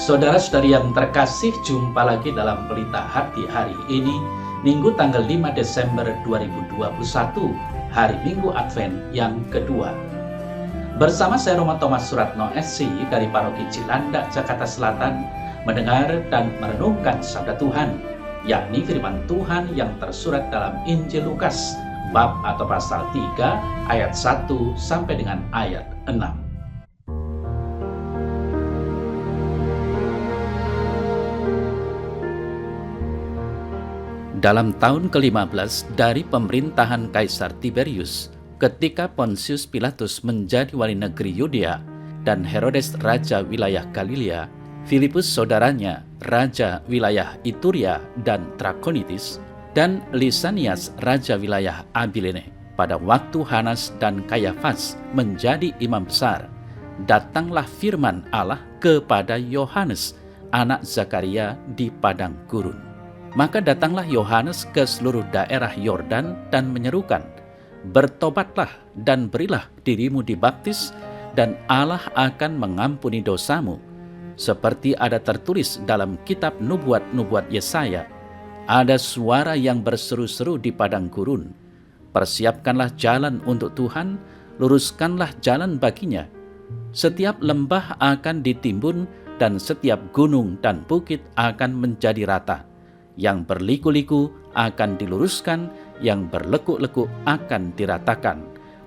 Saudara-saudari yang terkasih, jumpa lagi dalam Pelita Hati hari ini, Minggu tanggal 5 Desember 2021, hari Minggu Advent yang kedua. Bersama saya Roma Thomas Suratno SC dari Paroki Cilandak, Jakarta Selatan, mendengar dan merenungkan sabda Tuhan, yakni firman Tuhan yang tersurat dalam Injil Lukas, bab atau pasal 3, ayat 1 sampai dengan ayat 6. Dalam tahun ke-15 dari pemerintahan Kaisar Tiberius, ketika Pontius Pilatus menjadi wali negeri Yudea dan Herodes raja wilayah Galilea, Filipus saudaranya raja wilayah Ituria dan Trakonitis, dan Lisanias raja wilayah Abilene, pada waktu Hanas dan Kayafas menjadi imam besar, datanglah firman Allah kepada Yohanes, anak Zakaria di padang gurun. Maka datanglah Yohanes ke seluruh daerah Yordan dan menyerukan, "Bertobatlah dan berilah dirimu dibaptis, dan Allah akan mengampuni dosamu. Seperti ada tertulis dalam kitab nubuat-nubuat Yesaya, ada suara yang berseru-seru di padang gurun, persiapkanlah jalan untuk Tuhan, luruskanlah jalan baginya. Setiap lembah akan ditimbun dan setiap gunung dan bukit akan menjadi rata. Yang berliku-liku akan diluruskan, yang berlekuk-lekuk akan diratakan,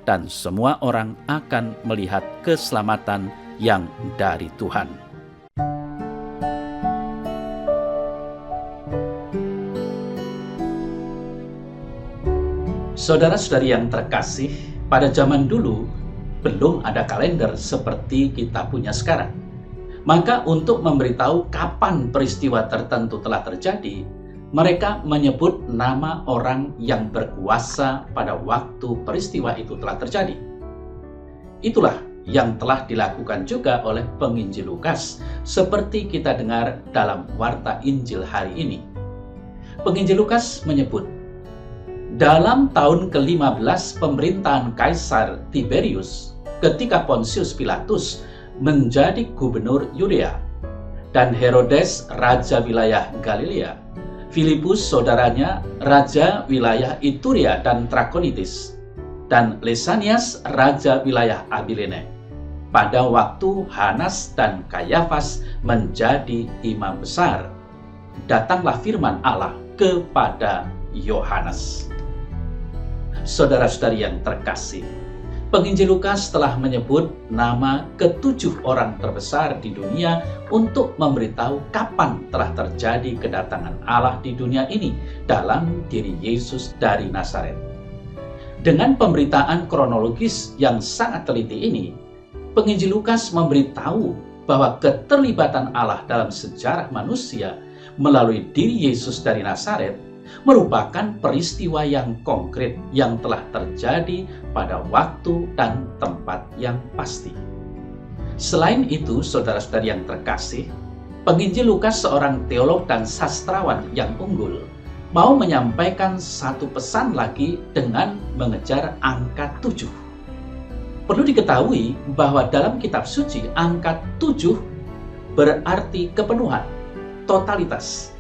dan semua orang akan melihat keselamatan yang dari Tuhan." Saudara-saudari yang terkasih, pada zaman dulu belum ada kalender seperti kita punya sekarang. Maka untuk memberitahu kapan peristiwa tertentu telah terjadi, mereka menyebut nama orang yang berkuasa pada waktu peristiwa itu telah terjadi. Itulah yang telah dilakukan juga oleh penginjil Lukas, seperti kita dengar dalam warta Injil hari ini. Penginjil Lukas menyebut, dalam tahun ke-15 pemerintahan Kaisar Tiberius, ketika Pontius Pilatus menjadi gubernur Yudea, dan Herodes raja wilayah Galilea, Filipus saudaranya raja wilayah Ituria dan Trakonitis, dan Lisanias raja wilayah Abilene, pada waktu Hanas dan Kayafas menjadi imam besar, datanglah firman Allah kepada Yohanes. Saudara-saudari yang terkasih, penginjil Lukas telah menyebut nama ketujuh orang terbesar di dunia untuk memberitahu kapan telah terjadi kedatangan Allah di dunia ini dalam diri Yesus dari Nazaret. Dengan pemberitaan kronologis yang sangat teliti ini, penginjil Lukas memberitahu bahwa keterlibatan Allah dalam sejarah manusia melalui diri Yesus dari Nazaret merupakan peristiwa yang konkret yang telah terjadi pada waktu dan tempat yang pasti. Selain itu, saudara-saudari yang terkasih, penginjil Lukas, seorang teolog dan sastrawan yang unggul, mau menyampaikan satu pesan lagi dengan mengejar angka 7. Perlu diketahui bahwa dalam kitab suci, angka 7 berarti kepenuhan, totalitas.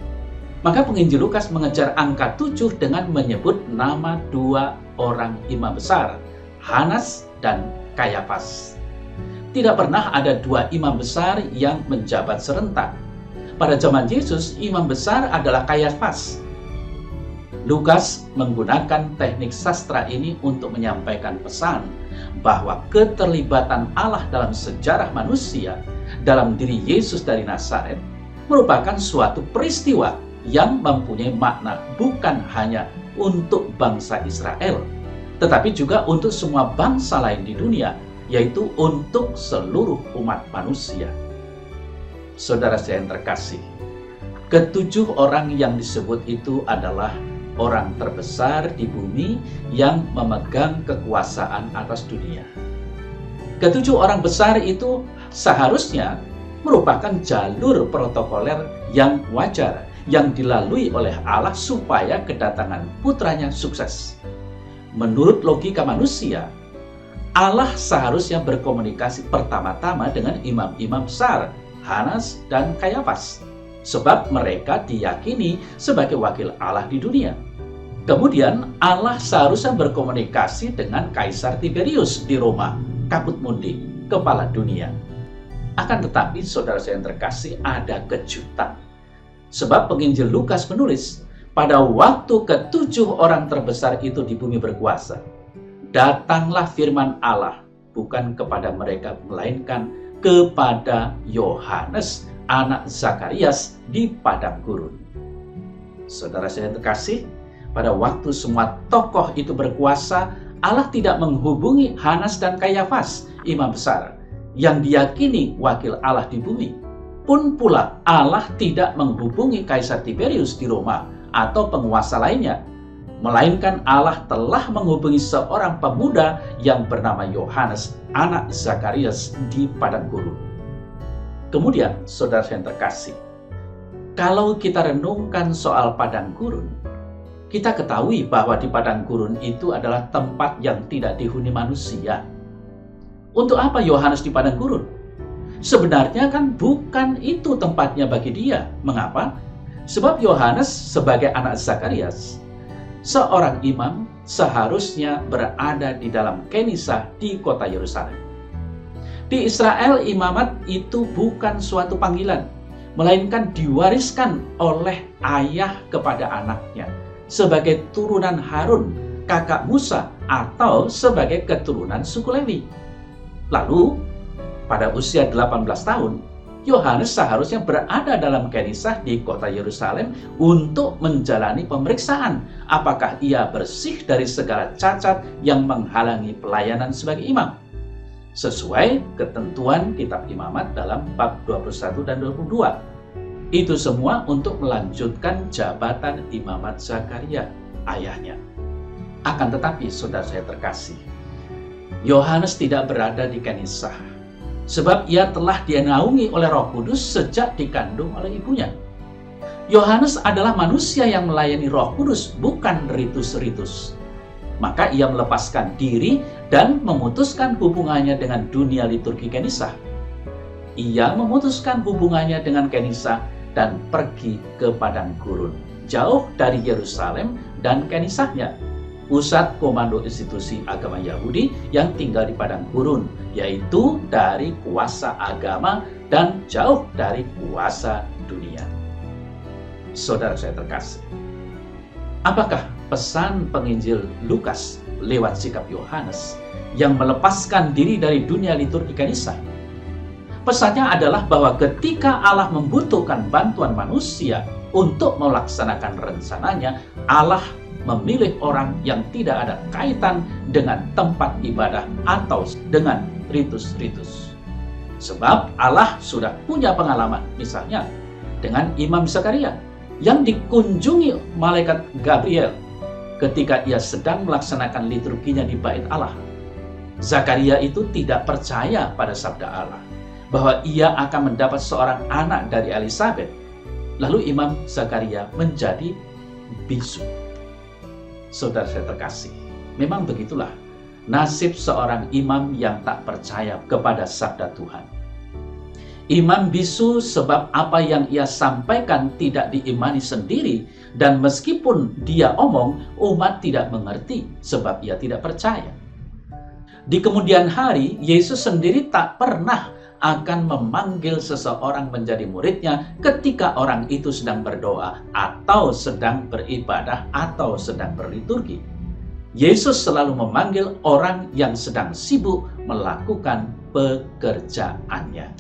Maka penginjil Lukas mengejar angka 7 dengan menyebut nama dua orang imam besar, Hanas dan Kayafas. Tidak pernah ada dua imam besar yang menjabat serentak. Pada zaman Yesus, imam besar adalah Kayafas. Lukas menggunakan teknik sastra ini untuk menyampaikan pesan bahwa keterlibatan Allah dalam sejarah manusia dalam diri Yesus dari Nazaret merupakan suatu peristiwa yang mempunyai makna bukan hanya untuk bangsa Israel, tetapi juga untuk semua bangsa lain di dunia, yaitu untuk seluruh umat manusia. Saudara saya yang terkasih, ketujuh orang yang disebut itu adalah orang terbesar di bumi yang memegang kekuasaan atas dunia. Ketujuh orang besar itu seharusnya merupakan jalur protokoler yang wajar yang dilalui oleh Allah supaya kedatangan putranya sukses. Menurut logika manusia, Allah seharusnya berkomunikasi pertama-tama dengan imam-imam besar, Hanas dan Kayafas, sebab mereka diyakini sebagai wakil Allah di dunia. Kemudian Allah seharusnya berkomunikasi dengan Kaisar Tiberius di Roma, Caput Mundi, kepala dunia. Akan tetapi, saudara saya yang terkasih, ada kejutan. Sebab penginjil Lukas menulis, pada waktu ketujuh orang terbesar itu di bumi berkuasa, datanglah firman Allah bukan kepada mereka, melainkan kepada Yohanes, anak Zakarias di padang gurun. Saudara saya yang terkasih, pada waktu semua tokoh itu berkuasa, Allah tidak menghubungi Hanas dan Kayafas, imam besar, yang diyakini wakil Allah di bumi. Pun pula Allah tidak menghubungi Kaisar Tiberius di Roma atau penguasa lainnya, melainkan Allah telah menghubungi seorang pemuda yang bernama Yohanes, anak Zakarias di padang gurun. Kemudian, saudara yang terkasih, kalau kita renungkan soal padang gurun, kita ketahui bahwa di padang gurun itu adalah tempat yang tidak dihuni manusia. Untuk apa Yohanes di padang gurun? Sebenarnya kan bukan itu tempatnya bagi dia. Mengapa? Sebab Yohanes sebagai anak Zakarias, seorang imam, seharusnya berada di dalam kenisah di kota Yerusalem. Di Israel, imamat itu bukan suatu panggilan, melainkan diwariskan oleh ayah kepada anaknya, sebagai turunan Harun, kakak Musa, atau sebagai keturunan suku Lewi. Lalu, pada usia 18 tahun, Yohanes seharusnya berada dalam kenisah di kota Yerusalem untuk menjalani pemeriksaan apakah ia bersih dari segala cacat yang menghalangi pelayanan sebagai imam, sesuai ketentuan kitab imamat dalam bab 21 dan 22. Itu semua untuk melanjutkan jabatan imamat Zakaria, ayahnya. Akan tetapi, saudara saya terkasih, Yohanes tidak berada di kenisah, sebab ia telah dinaungi oleh Roh Kudus sejak dikandung oleh ibunya. Yohanes adalah manusia yang melayani Roh Kudus, bukan ritus-ritus. Maka ia melepaskan diri dan memutuskan hubungannya dengan dunia liturgi kenisah. Ia memutuskan hubungannya dengan kenisah dan pergi ke padang gurun, jauh dari Yerusalem dan kenisahnya, pusat komando institusi agama Yahudi yang tinggal di padang gurun, yaitu dari kuasa agama dan jauh dari kuasa dunia. Saudara saya terkasih, apakah pesan penginjil Lukas lewat sikap Yohanes yang melepaskan diri dari dunia liturgi kenisah? Pesannya adalah bahwa ketika Allah membutuhkan bantuan manusia untuk melaksanakan rencananya, Allah memilih orang yang tidak ada kaitan dengan tempat ibadah atau dengan ritus-ritus. Sebab Allah sudah punya pengalaman, misalnya dengan Imam Zakaria yang dikunjungi malaikat Gabriel ketika ia sedang melaksanakan liturginya di bait Allah. Zakaria itu tidak percaya pada sabda Allah bahwa ia akan mendapat seorang anak dari Elisabet. Lalu Imam Zakaria menjadi bisu. Saudara saya terkasih, memang begitulah nasib seorang imam yang tak percaya kepada sabda Tuhan. Imam bisu sebab apa yang ia sampaikan tidak diimani sendiri, dan meskipun dia omong, umat tidak mengerti sebab ia tidak percaya. Di kemudian hari, Yesus sendiri tak pernah akan memanggil seseorang menjadi muridnya ketika orang itu sedang berdoa atau sedang beribadah atau sedang berliturgi. Yesus selalu memanggil orang yang sedang sibuk melakukan pekerjaannya.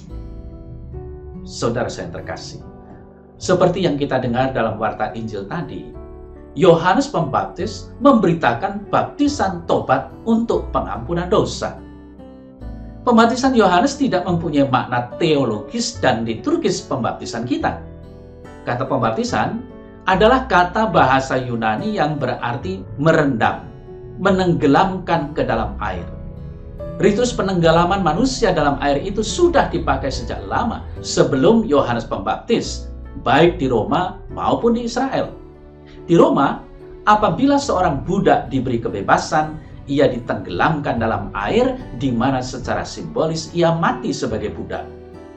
Saudara saya yang terkasih, seperti yang kita dengar dalam warta Injil tadi, Yohanes Pembaptis memberitakan baptisan tobat untuk pengampunan dosa. Pembaptisan Yohanes tidak mempunyai makna teologis dan liturgis pembaptisan kita. Kata pembaptisan adalah kata bahasa Yunani yang berarti merendam, menenggelamkan ke dalam air. Ritus penenggelaman manusia dalam air itu sudah dipakai sejak lama sebelum Yohanes Pembaptis, baik di Roma maupun di Israel. Di Roma, apabila seorang budak diberi kebebasan, ia ditenggelamkan dalam air, di mana secara simbolis ia mati sebagai budak.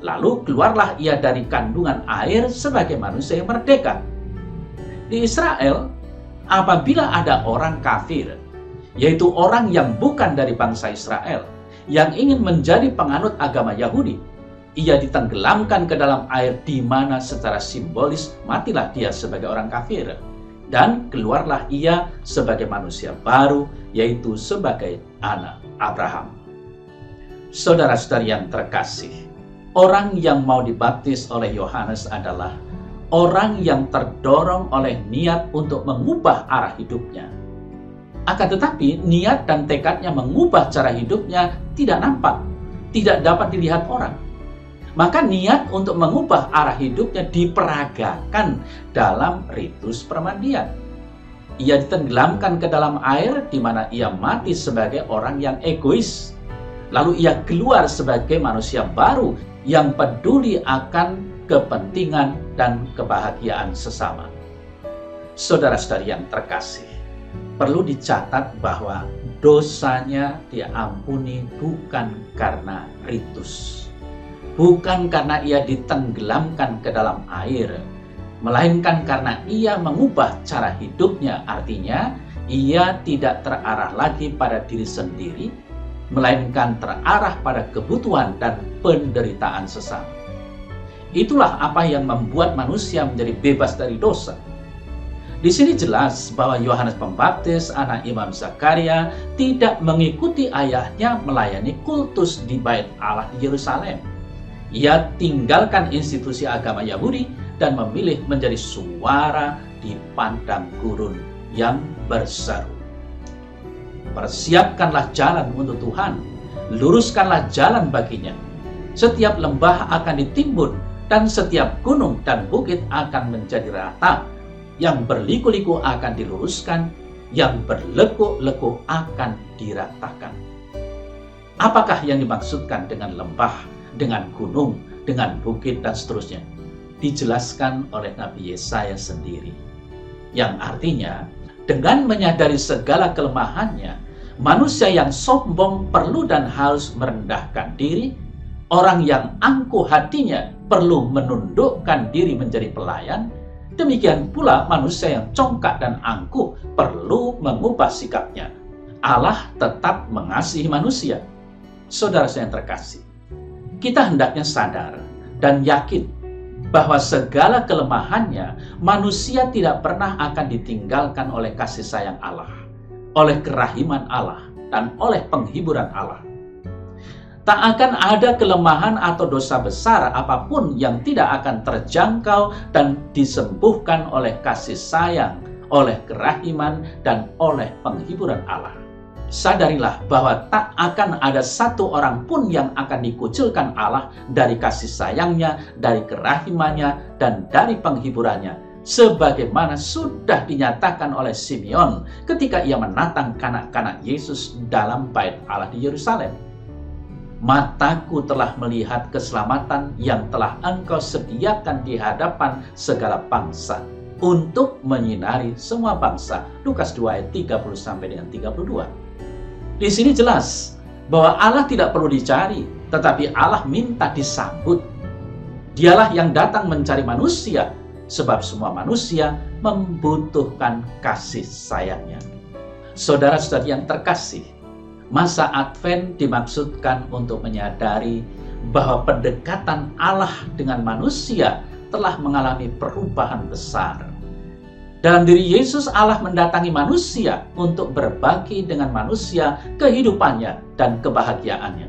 Lalu keluarlah ia dari kandungan air sebagai manusia yang merdeka. Di Israel, apabila ada orang kafir, yaitu orang yang bukan dari bangsa Israel, yang ingin menjadi penganut agama Yahudi, ia ditenggelamkan ke dalam air, di mana secara simbolis matilah dia sebagai orang kafir. Dan keluarlah ia sebagai manusia baru, yaitu sebagai anak Abraham. Saudara-saudari yang terkasih, orang yang mau dibaptis oleh Yohanes adalah orang yang terdorong oleh niat untuk mengubah arah hidupnya. Akan tetapi, niat dan tekadnya mengubah cara hidupnya tidak nampak, tidak dapat dilihat orang. Maka niat untuk mengubah arah hidupnya diperagakan dalam ritus permandian. Ia ditenggelamkan ke dalam air, di mana ia mati sebagai orang yang egois. Lalu ia keluar sebagai manusia baru yang peduli akan kepentingan dan kebahagiaan sesama. Saudara-saudari yang terkasih, perlu dicatat bahwa dosanya diampuni bukan karena ritus, bukan karena ia ditenggelamkan ke dalam air, melainkan karena ia mengubah cara hidupnya. Artinya, ia tidak terarah lagi pada diri sendiri, melainkan terarah pada kebutuhan dan penderitaan sesama. Itulah apa yang membuat manusia menjadi bebas dari dosa. Di sini jelas bahwa Yohanes Pembaptis, anak Imam Zakaria, tidak mengikuti ayahnya melayani kultus di Bait Allah di Yerusalem. Ia tinggalkan institusi agama Yahudi dan memilih menjadi suara di padang gurun yang berseru. Persiapkanlah jalan untuk Tuhan, luruskanlah jalan baginya. Setiap lembah akan ditimbun, dan setiap gunung dan bukit akan menjadi rata. Yang berliku-liku akan diluruskan, yang berlekuk-lekuk akan diratakan. Apakah yang dimaksudkan dengan lembah, dengan gunung, dengan bukit, dan seterusnya? Dijelaskan oleh Nabi Yesaya sendiri. Yang artinya, dengan menyadari segala kelemahannya, manusia yang sombong perlu dan harus merendahkan diri. Orang yang angkuh hatinya perlu menundukkan diri menjadi pelayan. Demikian pula manusia yang congkak dan angkuh perlu mengubah sikapnya. Allah tetap mengasihi manusia. Saudara saya yang terkasih, kita hendaknya sadar dan yakin bahwa segala kelemahannya, manusia tidak pernah akan ditinggalkan oleh kasih sayang Allah, oleh kerahiman Allah, dan oleh penghiburan Allah. Tak akan ada kelemahan atau dosa besar apapun yang tidak akan terjangkau dan disembuhkan oleh kasih sayang, oleh kerahiman, dan oleh penghiburan Allah. Sadarilah bahwa tak akan ada satu orang pun yang akan dikucilkan Allah dari kasih sayangnya, dari kerahimannya, dan dari penghiburannya, sebagaimana sudah dinyatakan oleh Simeon ketika ia menatang kanak-kanak Yesus dalam Bait Allah di Yerusalem. Mataku telah melihat keselamatan yang telah Engkau sediakan di hadapan segala bangsa, untuk menyinari semua bangsa. Lukas 2 ayat 30 sampai dengan 32. Di sini jelas bahwa Allah tidak perlu dicari, tetapi Allah minta disambut. Dialah yang datang mencari manusia, sebab semua manusia membutuhkan kasih sayangnya. Saudara-saudari yang terkasih, masa Advent dimaksudkan untuk menyadari bahwa pendekatan Allah dengan manusia telah mengalami perubahan besar. Dalam diri Yesus, Allah mendatangi manusia untuk berbagi dengan manusia kehidupannya dan kebahagiaannya.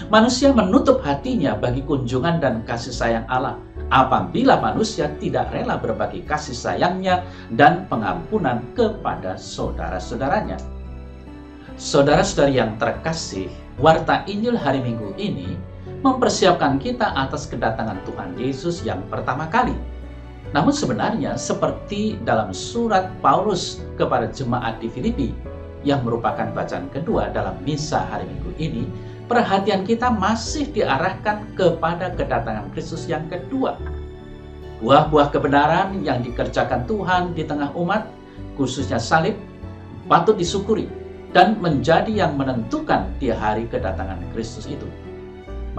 Manusia menutup hatinya bagi kunjungan dan kasih sayang Allah apabila manusia tidak rela berbagi kasih sayangnya dan pengampunan kepada saudara-saudaranya. Saudara-saudari yang terkasih, Warta Injil hari Minggu ini mempersiapkan kita atas kedatangan Tuhan Yesus yang pertama kali. Namun sebenarnya seperti dalam surat Paulus kepada jemaat di Filipi yang merupakan bacaan kedua dalam misa hari Minggu ini, perhatian kita masih diarahkan kepada kedatangan Kristus yang kedua. Buah-buah kebenaran yang dikerjakan Tuhan di tengah umat, khususnya salib, patut disyukuri dan menjadi yang menentukan di hari kedatangan Kristus itu.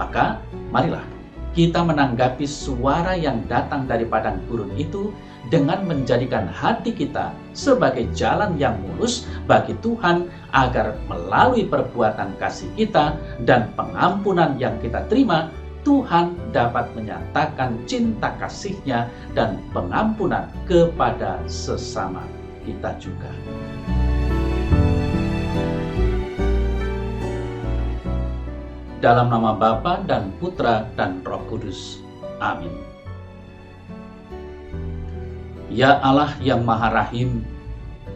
Maka marilah kita menanggapi suara yang datang dari padang gurun itu dengan menjadikan hati kita sebagai jalan yang mulus bagi Tuhan, agar melalui perbuatan kasih kita dan pengampunan yang kita terima, Tuhan dapat menyatakan cinta kasih-Nya dan pengampunan kepada sesama kita juga. Dalam nama Bapa dan Putra dan Roh Kudus. Amin. Ya Allah yang Maha Rahim,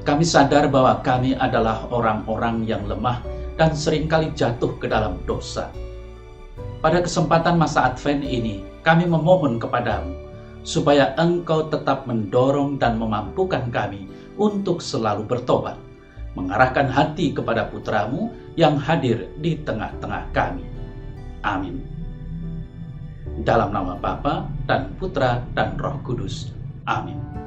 kami sadar bahwa kami adalah orang-orang yang lemah dan seringkali jatuh ke dalam dosa. Pada kesempatan masa Advent ini, kami memohon kepadamu supaya Engkau tetap mendorong dan memampukan kami untuk selalu bertobat, mengarahkan hati kepada Putramu yang hadir di tengah-tengah kami. Amin. Dalam nama Bapa dan Putra dan Roh Kudus. Amin.